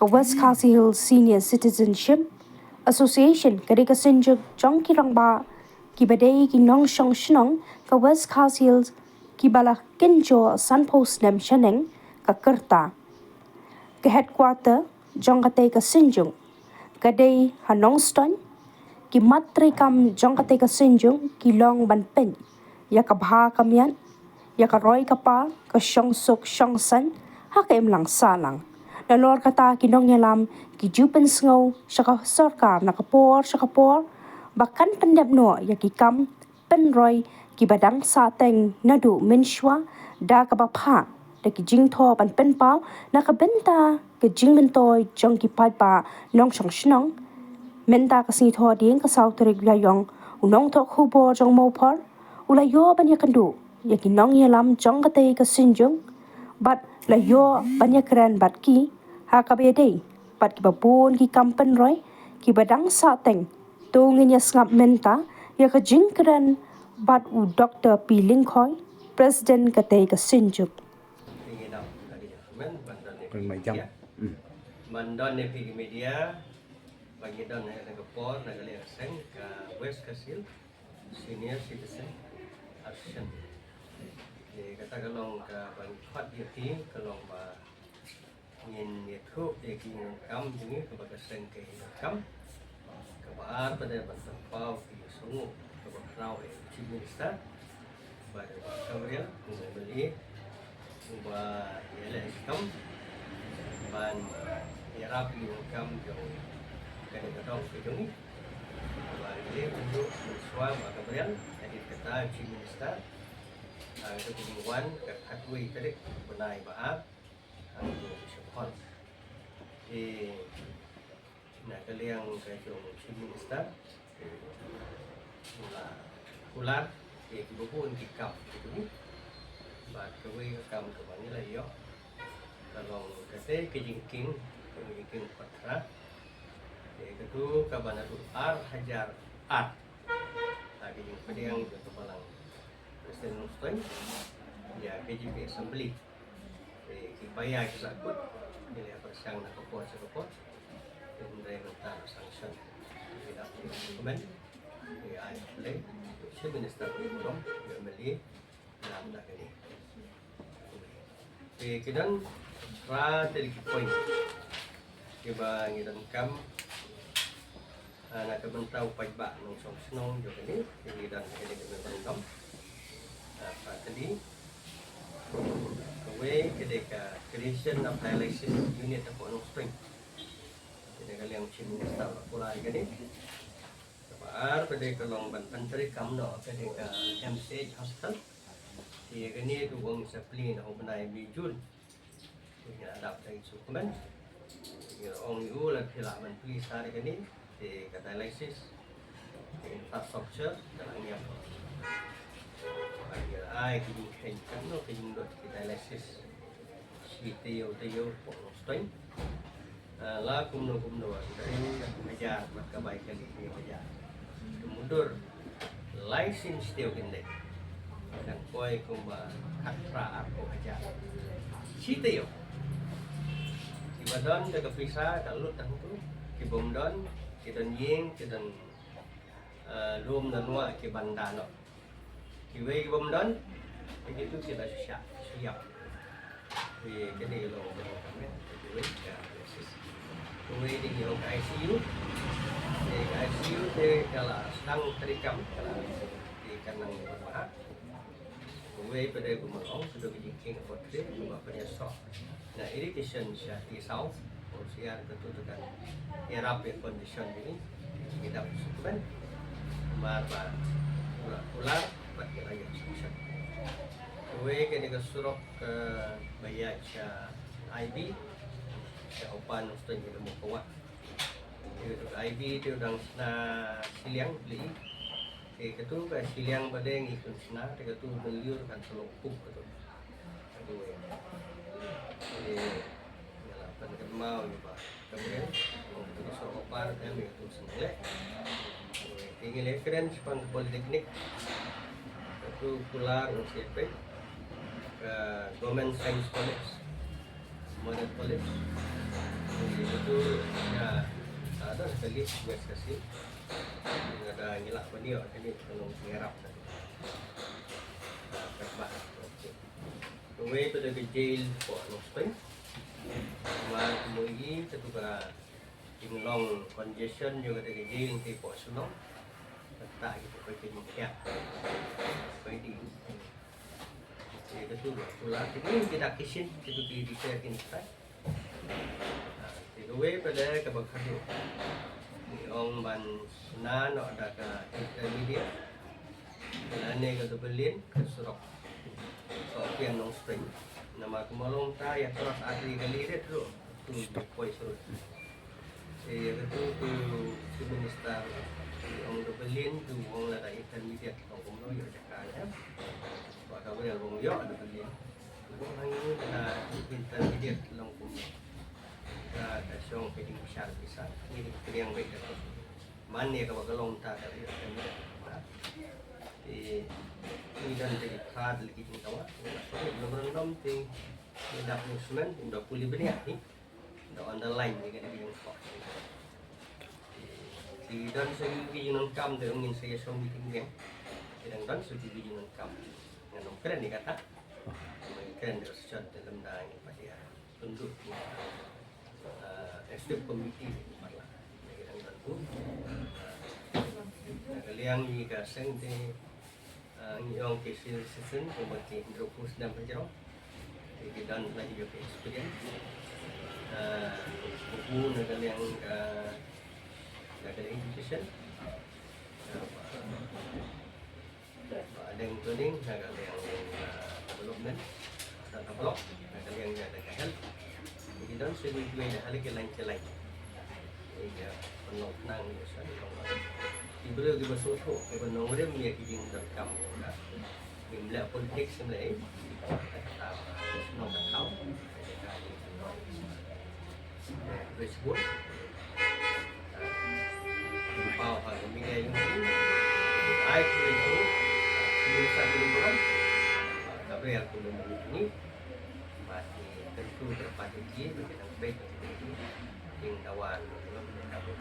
West Khasi Hills Senior Citizenship Association kadai ka senjuk jong ki rangba ki badai ki nong shong shnong ka West Khasi Hills ki bala kenjo Sunpost nem shaneng ka kerta ke headquarter jong kadai ka senjung kadai hanong ston ki matre kam jong kadai ka senjung ki long ban pen ya ka bha kamian ya ka roi ka pa ka shong sok shong san ha ka em lang salang na lor kata kinong nyalam ki jupen sngo syaka sarkar na kapor bahkan pendap no ya ki kam penroy ki badang sa teng nadu menshwa da ka bapha da ki jing tho ban pen pau na ka benta ke jing mentoy jong ki pai pa nong shong shnong menta ka sing tho ding ka sau trik ya yong unong tho khu bo jong mo par ula yo ban ya kandu ya ki nong nyalam jong ka te ka sinjung bat la yo ban ya kran bat ki ha ka be dei pat ki babon ki kampen roy ki badang sa teng tungin ya ngap menta ya ka jingkran bat u Dr. P Lingkhoi president ka te ka sinjuk Mandon ne pi media bagi don ne Singapore na gali aseng ka West Khasi Senior Citizen Association kata kalong ka bang khat ti kalong ba ngin ye thu ye ki kam jingi ka ba seng ke kam ka ba pada ban pau ki sungu ka ba rau e chief minister ba kamriya ni beli ba ye le kam ban ye rapi kam jo ka de dong ke jungi ba ye untuk suam ba kamriya jadi kata chief minister itu kemudian katui tadi benai baat sepon nak kalian kajong minister ular kibupun kikap itu bat kawai kam kemana lah yo kalau kata kejingking patra itu kabana ar hajar art lagi yang pedang itu balang Presiden Muslim ya KJP Assembly kipaya kisakut nilai persang nak kopot dan mereka sanction tidak dokumen ya boleh Chief Minister belum beli dalam dak ini kemudian ra dari poin kiba ngidan kam nak kebentau pajak nong song senong jo ini dan ini kebentau apa tadi kue ketika creation of dialysis unit of Onong Spring jadi kalian cuma staf pula ini kabar pada kalong Menteri Kamno ketika MCH Hospital di ini dukung supply na benai bijul punya adaptasi dokumen orang itu lah hilak menteri hari ini di dialysis infrastructure dalam yang ai thì hình cắn nó thì dùng được cái dialysis si tiêu của strain là cũng nó dari meja maka baik kali dia meja kemudian license tiêu kende dan koi kumba khatra aku aja si tiêu di badan jaga visa kalau tentu di bomdon kita yeng kita room dan wa ke bandano kiwei bomdon begitu kita siap vì cái này là kiwei di hirong ICU di ICU thì kalau sedang terikam kalau di kanang berbahak kiwei pada kumolong sudah dijingking potri cuma pada sok nah irrigation siya di south siya ketutukan era condition ini kita sukukan marba ular bagi rakyat sekitar. Kue kini kesurok ke bayar IB, open untuk kita mau kuat. Itu IB itu orang sana siliang beli. Ketu ke siliang pada yang ikut sana, ketu beliur kan selopuk ketu. Kedua. Jadi, kalau pada mau juga. Kemudian, untuk sopan kami itu sendiri. Ingin reference pang politeknik itu pulang CP ke Government Science College model college. Jadi itu ya ada sekali gas kasih. Ada ngilak beliau jadi tolong ngerap tadi. Kerbah. Okey. Kemudian itu ada jail for no spring. Kemudian itu juga long congestion juga ada jail di for sunong. Tak gitu pakai minyak. Jadi itu pula ini kita kishin itu di share ini kan. Thì đối với đây các bậc khác hiệu thì ông bạn na nó đã cả intermediate là này cái double lane cái surok so yang long spring nama kumalong ta ya terus adri kali dia tu tu poi surut thì cái tu minister ông double lane tu ông là đại intermediate ông cũng nói vậy cả nhé và các bạn cũng gió double lane cũng hanya là intermediate long cũng kasyong pwedeng bisa ini yang baik itu mana kalau galong tak ada di dan jadi khad lagi di tawa belum rendam ting tidak musuhan udah pulih benih ni udah underline ni kan yang kok di dan segi yang kam tu ingin saya som meeting yang sedang dan segi yang kam yang keren ni kata keren dia secara dalam dah ini pada tunduk step committee parla negara tentu kalian jika sente yang kecil season komite intropus dan penjara jadi dan lagi juga experience buku negara yang negara education ada yang training negara yang development atau blog negara yang ada health jadi dan segi dua hal ke lain ya penuh nang biasa diberi di besok tu penuh dia punya kijing terkam ya bila politik semlai kata senang tak tahu Facebook bau hal media yang ini ai itu sebelum belum Gabriel belum ini masih tentu terpadu dia berkenaan baik yang kawan belum tahu.